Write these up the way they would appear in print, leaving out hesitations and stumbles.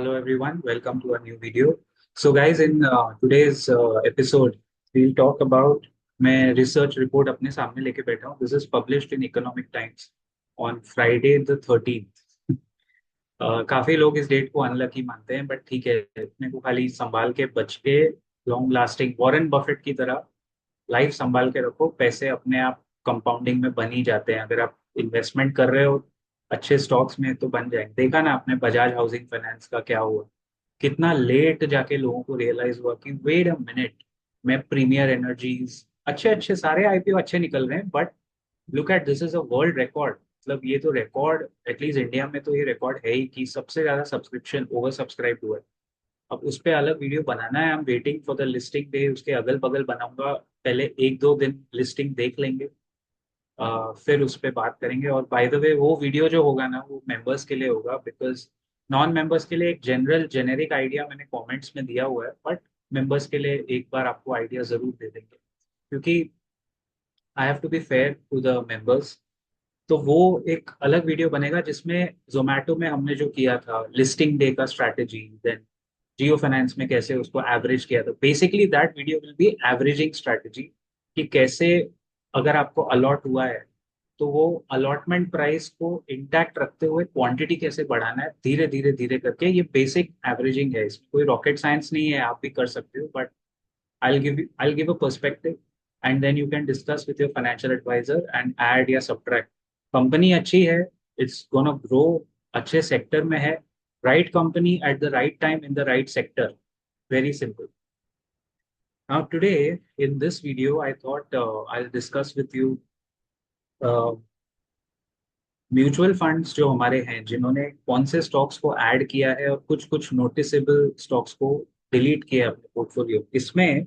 Hello everyone, welcome to a new video. So guys, in today's episode, we'll talk about मैं research report अपने सामने लेके बैठा हूँ. This is published in Economic Times on Friday the 13th. काफी लोग इस डेट को अनलकी मानते हैं, बट ठीक है, अपने को खाली संभाल के बच के लॉन्ग लास्टिंग वॉरेन बफेट की तरह लाइफ संभाल के रखो. पैसे अपने आप कंपाउंडिंग में बन ही जाते हैं. अगर आप इन्वेस्टमेंट कर रहे हो अच्छे स्टॉक्स में तो बन जाएंगे. देखा ना आपने बजाज हाउसिंग फाइनेंस का क्या हुआ. कितना लेट जाके लोगों को रियलाइज हुआ कि वेट अ मिनट, मैं प्रीमियर एनर्जीज अच्छे अच्छे सारे आईपीओ अच्छे निकल रहे हैं, but look at this is a world record. मतलब ये तो रिकॉर्ड, एटलीस्ट इंडिया में तो ये रिकॉर्ड है ही कि सबसे ज्यादा सब्सक्रिप्शन ओवर सब्सक्राइब हुआ है. अब उस पे अलग वीडियो बनाना है. I am waiting for the listing day. उसके अगल बगल बनाऊंगा. पहले एक दो दिन लिस्टिंग देख लेंगे, फिर उस पे बात करेंगे. और बाय द वे वो वीडियो जो होगा ना वो मेंबर्स के लिए होगा, बिकॉज नॉन मेंबर्स के लिए एक जनरल जेनेरिक आइडिया मैंने कमेंट्स में दिया हुआ है, बट मेंबर्स के लिए एक बार आपको आइडिया जरूर दे देंगे, क्योंकि I have to be fair to the members. तो वो एक अलग वीडियो बनेगा जिसमें जोमेटो में हमने जो किया था लिस्टिंग डे का स्ट्रैटेजी, देन जियो फाइनेंस में कैसे उसको एवरेज किया था. Basically that video will be averaging strategy, कि कैसे अगर आपको अलॉट हुआ है तो वो अलॉटमेंट प्राइस को इंटैक्ट रखते हुए क्वांटिटी कैसे बढ़ाना है धीरे धीरे धीरे करके. ये बेसिक एवरेजिंग है, इसमें कोई रॉकेट साइंस नहीं है, आप भी कर सकते हो. But I'll give a perspective, and then you can discuss with your financial advisor and add या subtract. कंपनी अच्छी है, it's gonna grow, अच्छे सेक्टर में है. Right company at the right time in the right sector. Very simple. Now today in this video I thought I'll discuss with you mutual funds जो हमारे हैं, जिन्होंने कौन से स्टॉक्स को ऐड किया है और कुछ कुछ नोटिसेबल स्टॉक्स को डिलीट किया है अपने पोर्टफोलियो. इसमें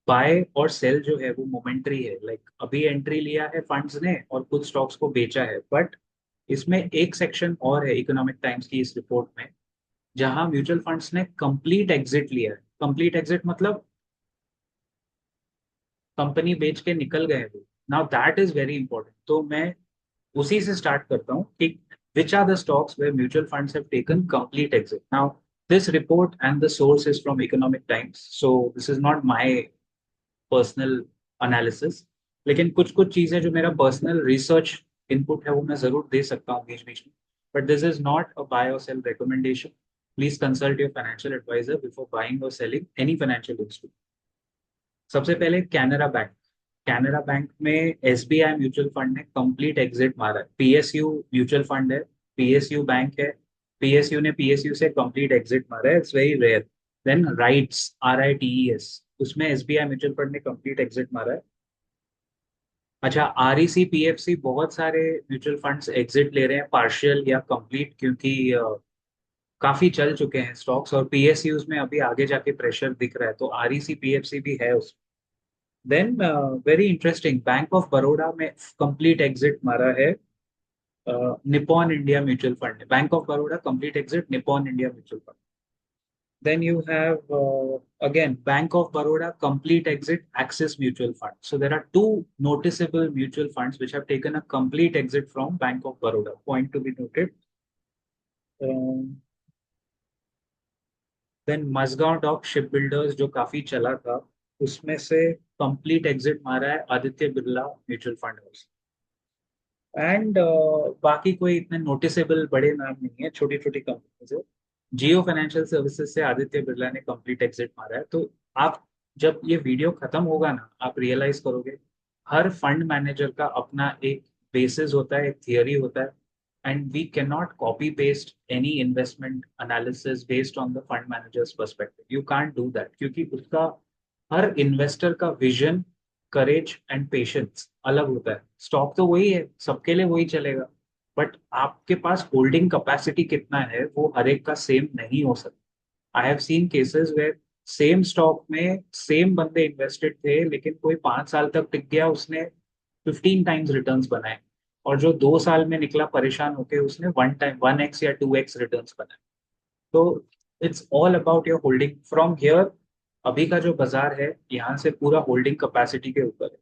बाय और सेल जो है वो मोमेंटरी है. लाइक अभी एंट्री लिया है फंड्स ने और कुछ स्टॉक्स को बेचा है, बट इसमें एक सेक्शन और है इकोनॉमिक टाइम्स की इस रिपोर्ट में, जहां म्यूचुअल फंड्स ने कंप्लीट एग्जिट लिया है. कंप्लीट एग्जिट मतलब कंपनी बेच के निकल गए वो. Now that is very important. तो मैं उसी से स्टार्ट करता हूँ कि which are the stocks where mutual funds have taken complete exit. Now this report and the source is from Economic Times, so this is not my personal analysis. लेकिन कुछ कुछ चीजें जो मेरा पर्सनल रिसर्च इनपुट है वो मैं जरूर दे सकता हूँ बीच बीच में. But this is not a buy or sell recommendation. Please consult your financial advisor before buying or selling any financial instrument. सबसे पहले कैनरा बैंक. कैनरा बैंक में एसबीआई म्यूचुअल फंड ने कंप्लीट एग्जिट मारा है. पीएसयू म्यूचुअल फंड है, PSU bank है, PSU ने PSU से कंप्लीट एग्जिट मारा है. It's very rare. Then RITES, RITES, उसमें एसबीआई म्यूचुअल फंड ने कंप्लीट एग्जिट मारा है. अच्छा, REC PFC बहुत सारे म्यूचुअल फंड्स एग्जिट ले रहे हैं, पार्शियल या कंप्लीट, क्योंकि काफी चल चुके हैं स्टॉक्स. और पीएसयूज में अभी आगे जाके प्रेशर दिख रहा है, तो REC PFC भी है उसमें. Then very interesting, bank of Baroda में कंप्लीट एग्जिट मारा है निपॉन इंडिया म्यूचुअल फंड ने. Bank of Baroda complete exit, Nippon India mutual fund. Then you have again Bank of Baroda complete exit, Axis Mutual Fund. So there are two noticeable mutual funds which have taken a complete exit from Bank of Baroda. Point to be noted. Um, then Mazgaon Dock Shipbuilders जो काफी चला था, उसमें से complete exit मारा है Aditya Birla mutual fund house. And बाकी कोई इतने नोटिसेबल बड़े नाम नहीं है, छोटी छोटी कंपनीज है. जियो फाइनेंशियल सर्विसेज से आदित्य बिरला ने कंप्लीट एग्जिट मारा है. तो आप जब ये वीडियो खत्म होगा ना, आप रियलाइज करोगे हर फंड मैनेजर का अपना एक बेसिस होता है, एक थियरी होता है. And we can not copy paste any investment analysis based on the fund managers perspective. You can't do that, क्योंकि उसका हर इन्वेस्टर का विजन, करेज एंड पेशेंस अलग होता है. स्टॉक तो वही है, सबके लिए वही चलेगा, बट आपके पास होल्डिंग कैपेसिटी कितना है वो हर एक का सेम नहीं हो सकता. I have seen cases where same stock में सेम बंदे इन्वेस्टेड थे, लेकिन कोई 5 साल तक टिक गया, उसने 15 टाइम्स रिटर्न्स बनाए. और जो 2 साल में निकला परेशान होके, उसने 1 टाइम 1x या 2x रिटर्न्स बनाए. तो it's all about your holding from here. अभी का जो बाजार है यहाँ से पूरा होल्डिंग कैपेसिटी के ऊपर है.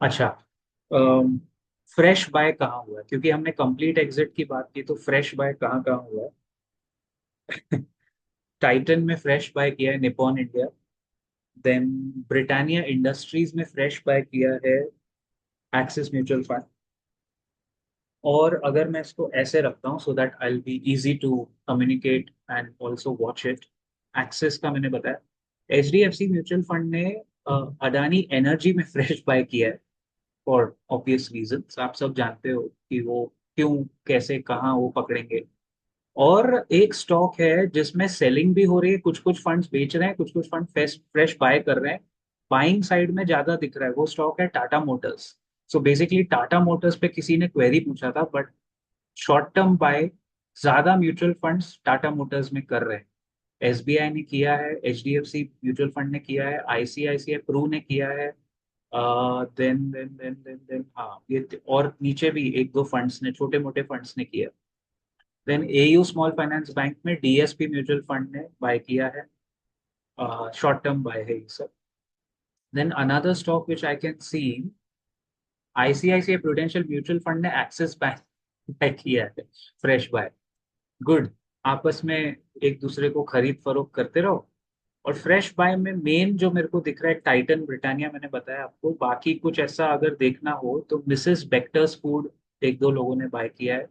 अच्छा, फ्रेश बाय कहाँ हुआ है, क्योंकि हमने कंप्लीट एग्जिट की बात की, तो फ्रेश बाय कहाँ कहाँ हुआ है. टाइटन में फ्रेश बाय किया है Nippon India. Then Britannia Industries में फ्रेश बाय किया है एक्सिस म्यूचुअल फंड। और अगर मैं इसको ऐसे रखता हूँ so that I will be easy to communicate and also watch it. Axis का मैंने बताया। H D F C mutual fund ने अडानी एनर्जी में फ्रेश बाय किया है फॉर ऑब्वियस रीजन। आप सब जानते हो कि वो क्यों, कैसे, कहाँ वो पकड़ेंगे। और एक स्टॉक है जिसमें सेलिंग भी हो रही है, कुछ कुछ फंड्स बेच रहे हैं, कुछ कुछ फंड फ्रेश फ्रेश बाय कर रहे हैं। बाइंग साइड में ज्यादा दिख रहा है, वो स्टॉक है Tata motors. So basically Tata motors पे किसी ने क्वेरी पूछा था, बट शॉर्ट टर्म बाय ज्यादा म्यूचुअल फंड्स टाटा मोटर्स में कर रहे हैं। एसबीआई ने किया है, H D F C mutual fund ने किया है, आईसीआईसीआई प्रू ने किया है। देन हाँ ये और नीचे भी एक दो फंड्स ने, छोटे मोटे फंड्स ने किया। Then AU small finance bank में डीएसपी म्यूचुअल फंड ने बाय किया है। शॉर्ट टर्म बाय है ये सब। Then another stock which I can see, ICICI Prudential mutual fund ने एक्सिस बैंक बाय किया है फ्रेश बाय। गुड। आपस में एक दूसरे को खरीद फरोख्त करते रहो। और फ्रेश बाय में मेन जो मेरे को दिख रहा है टाइटन ब्रिटानिया, मैंने बताया आपको। बाकी कुछ ऐसा अगर देखना हो तो मिसेस बेक्टर्स फूड एक दो लोगों ने बाय किया है।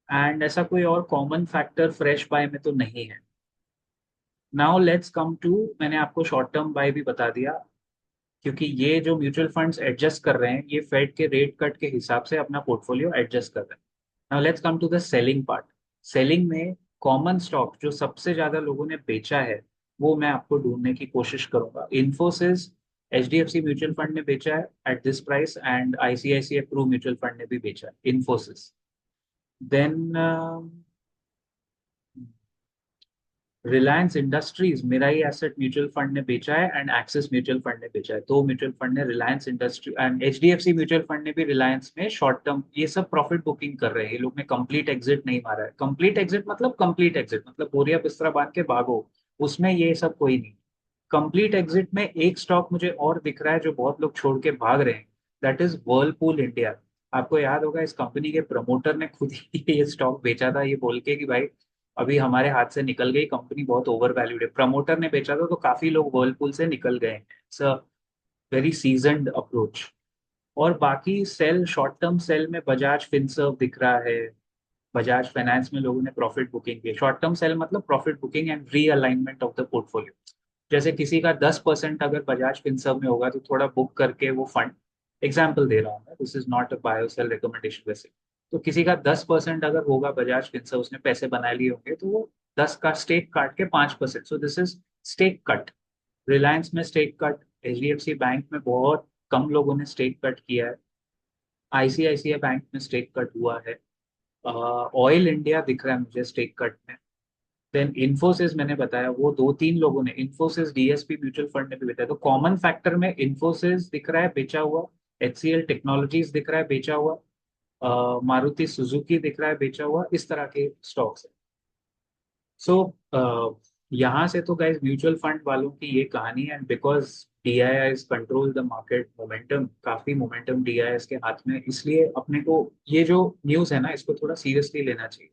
एंड ऐसा कोई और कॉमन फैक्टर फ्रेश बाय में तो नहीं है। नाउ लेट्स कम टू, मैंने आपको शॉर्ट टर्म बाय भी बता दिया, क्योंकि ये जो म्यूचुअल फंड्स एडजस्ट कर रहे हैं ये फेड के रेट कट के हिसाब से अपना पोर्टफोलियो एडजस्ट कर रहे हैं। Now let's come to the selling part. Selling में कॉमन स्टॉक जो सबसे ज्यादा लोगों ने बेचा है वो मैं आपको ढूंढने की कोशिश करूंगा। Infosys, H D F C mutual fund ने बेचा है at this price, and ICICI Pru mutual fund ने भी बेचा है Infosys. Then Reliance Industries Mirae asset mutual fund ने बेचा है एंड एक्सिस म्यूचुअल फंड ने बेचा है। दो म्यूचुअल फंड ने Reliance industry and HDFC mutual fund ने भी रिलायंस में शॉर्ट टर्म ये सब प्रॉफिट बुकिंग कर रहे हैं। ये लोग ने कंप्लीट एग्जिट नहीं मारा है। कंप्लीट एग्जिट मतलब कंप्लीट एग्जिट मतलब बोरिया बिस्तरा बांध के भागो, उसमें ये सब कोई नहीं। कंप्लीट एग्जिट में एक स्टॉक मुझे और दिख रहा है जो बहुत लोग छोड़ के भाग रहे हैं, दैट इज वर्लपूल इंडिया। आपको याद होगा इस कंपनी के प्रमोटर ने खुद ही ये स्टॉक बेचा था ये बोल के कि भाई अभी हमारे हाथ से निकल गई कंपनी, बहुत ओवर वैल्यूड है। प्रमोटर ने बेचा था तो काफी लोग वर्लपूल से निकल गए हैं। It's a very seasoned approach. और बाकी सेल, शॉर्ट टर्म सेल में बजाज फिनसर्व दिख रहा है। बजाज फाइनेंस में लोगों ने प्रॉफिट बुकिंग की। शॉर्ट टर्म सेल मतलब profit booking and realignment of the portfolio. जैसे किसी का 10% अगर बजाज फिनसर्व में होगा तो थोड़ा बुक करके वो फंड, एग्जाम्पल दे रहा हूँ मैं, this is not a bio cell recommendation वैसे। तो किसी का 10% अगर होगा बजाज फिनसर्व, उसने पैसे बना लिए होंगे तो वो 10 का स्टेक काट के 5%, so this is stake cut. Reliance में stake cut, H D F C bank में बहुत कम लोगों ने स्टेक कट किया है। आईसीआईसीआई बैंक में स्टेक कट हुआ है। ऑयल इंडिया दिख रहा है मुझे स्टेक कट में। देन इन्फोसिस मैंने बताया, वो दो तीन लोगों ने, इन्फोसिस डीएसपी म्यूचुअल फंड ने भी बताया। तो कॉमन फैक्टर में इन्फोसिस दिख रहा है बेचा हुआ, एचसीएल टेक्नोलॉजीज दिख रहा है बेचा हुआ, मारुति सुजुकी दिख रहा है बेचा हुआ, इस तरह के स्टॉक्स है। सो यहाँ से तो गाइस म्यूचुअल फंड वालों की ये कहानी है। Because DIIs control the market momentum, काफी मोमेंटम डीआईआईज के हाथ में, इसलिए अपने को ये जो न्यूज़ है ना इसको थोड़ा सीरियसली लेना चाहिए।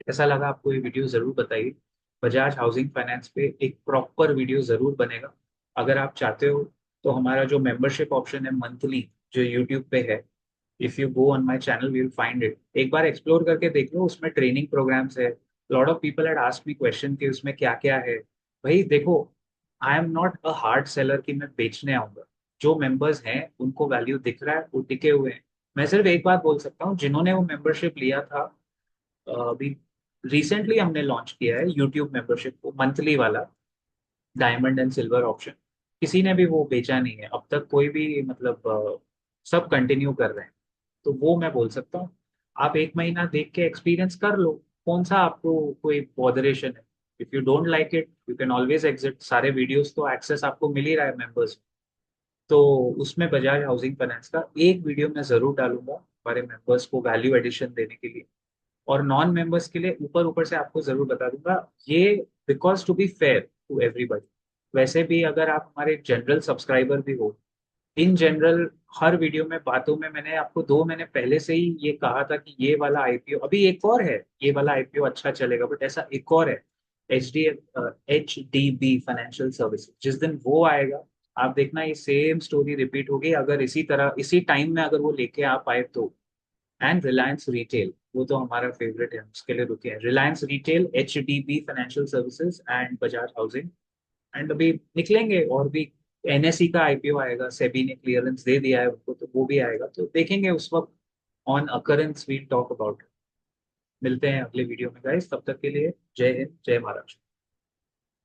कैसा लगा आपको ये वीडियो जरूर बताइए। बजाज हाउसिंग फाइनेंस पे एक प्रॉपर वीडियो जरूर बनेगा। अगर आप चाहते हो तो हमारा जो मेंबरशिप ऑप्शन है मंथली, जो यूट्यूब पे है, if you go on my channel we will find it. एक बार एक्सप्लोर करके देख लो, उसमें ट्रेनिंग प्रोग्राम्स है। Lot of people had asked me question कि उसमें क्या क्या है। भाई देखो, I am not a hard seller कि मैं बेचने आऊंगा। जो मेंबर्स हैं उनको वैल्यू दिख रहा है, वो टिके हुए हैं। मैं सिर्फ एक बात बोल सकता हूँ, जिन्होंने वो मेंबरशिप लिया था, अभी रिसेंटली हमने लॉन्च किया है यूट्यूब मेंबरशिप को, मंथली वाला, डायमंड एंड सिल्वर ऑप्शन। किसी ने भी वो बेचा नहीं है अब तक, कोई भी मतलब सब कंटिन्यू कर रहे हैं। तो वो मैं बोल सकता हूँ, आप एक महीना देख के एक्सपीरियंस कर लो, कौन सा आपको कोई बॉदरेशन है। If you don't like it you can always exit. सारे वीडियोस तो एक्सेस आपको मिल ही रहा है मेंबर्स। तो उसमें बजाज हाउसिंग फाइनेंस का एक वीडियो मैं जरूर डालूंगा हमारे मेंबर्स को वैल्यू एडिशन देने के लिए। और नॉन मेंबर्स के लिए ऊपर ऊपर से आपको जरूर बता दूंगा ये, because to be fair to everybody. वैसे भी अगर आप हमारे जनरल सब्सक्राइबर भी हो इन जनरल हर वीडियो में बातों में मैंने आपको दो मैंने पहले से ही ये कहा था कि ये वाला आईपीओ, अभी एक और है, ये वाला आईपीओ अच्छा चलेगा, बट ऐसा एक और है, H D be financial services. जिस दिन वो आएगा, आप देखना ये सेम स्टोरी रिपीट होगी, अगर इसी तरह इसी टाइम में अगर वो लेके आ पाए तो। एंड रिलायंस रिटेल, वो तो हमारा फेवरेट है, उसके लिए रुके हैं। Reliance retail, H D be financial services and Bajaj housing. And अभी निकलेंगे और भी। एनएसई का आईपीओ आएगा, सेबी ने क्लियरेंस दे दिया है उनको, तो वो भी आएगा, तो देखेंगे उस वक्त। On occurrence we talk about. मिलते हैं अगले वीडियो में गाइस, तब तक के लिए जय हिंद, जय महाराष्ट्र।